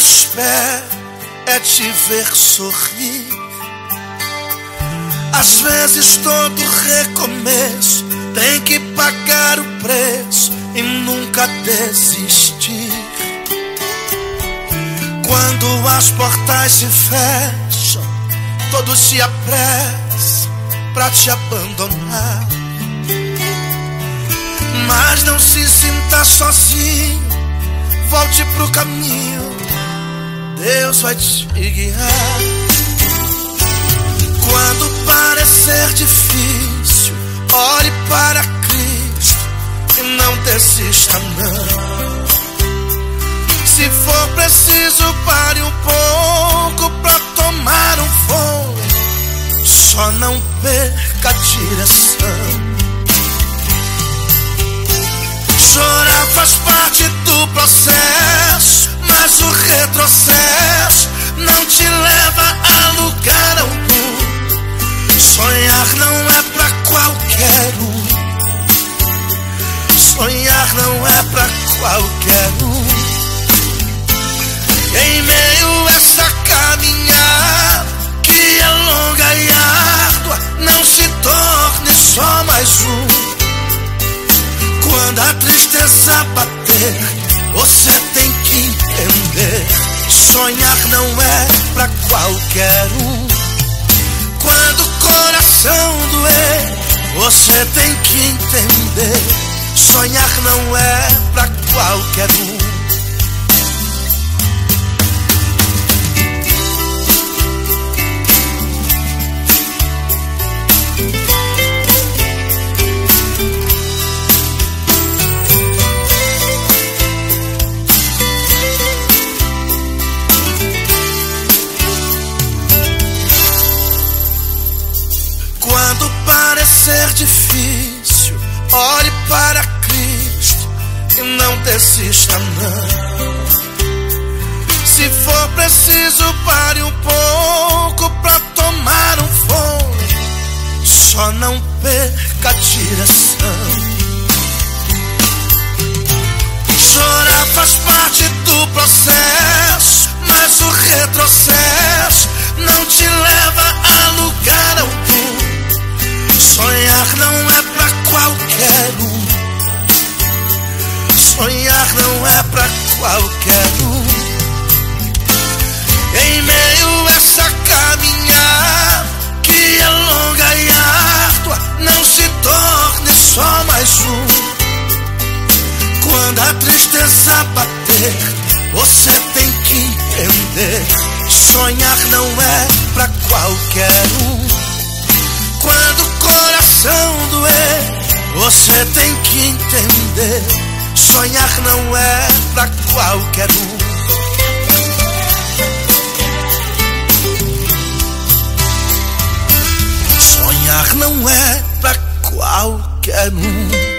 espero é te ver sorrir. Às vezes todo recomeço tem que pagar o preço e nunca desistir. Quando as portas se fecham, todos se apressam pra te abandonar. Mas não se sinta sozinho, volte pro caminho, Deus vai te guiar. Quando parecer difícil, ore para Cristo e não desista não. Se for preciso, pare um pouco pra tomar um fôlego, só não perca a direção. Chorar faz parte do processo, mas o retrocesso não te leva a lugar algum. Sonhar não é pra qualquer um. Sonhar não é pra qualquer um. Em meio a essa caminhada que é longa e árdua, não se torne só mais um. Quando a tristeza bater, você tem que entender, sonhar não é pra qualquer um. Quando o coração doer, você tem que entender, sonhar não é pra qualquer um. Quando parecer difícil, ore para Cristo e não desista não. Se for preciso, pare um pouco pra tomar um fôlego, só não perca a direção. Chorar faz parte do processo, mas o retrocesso não te leva a lugar algum. Sonhar não é pra qualquer um. Sonhar não é pra qualquer um. Em meio a essa caminhada que é longa e árdua, não se torne só mais um. Quando a tristeza bater, você tem que entender, sonhar não é pra qualquer um. Quando o coração doer, você tem que entender, sonhar não é pra qualquer um. Sonhar não é pra qualquer um.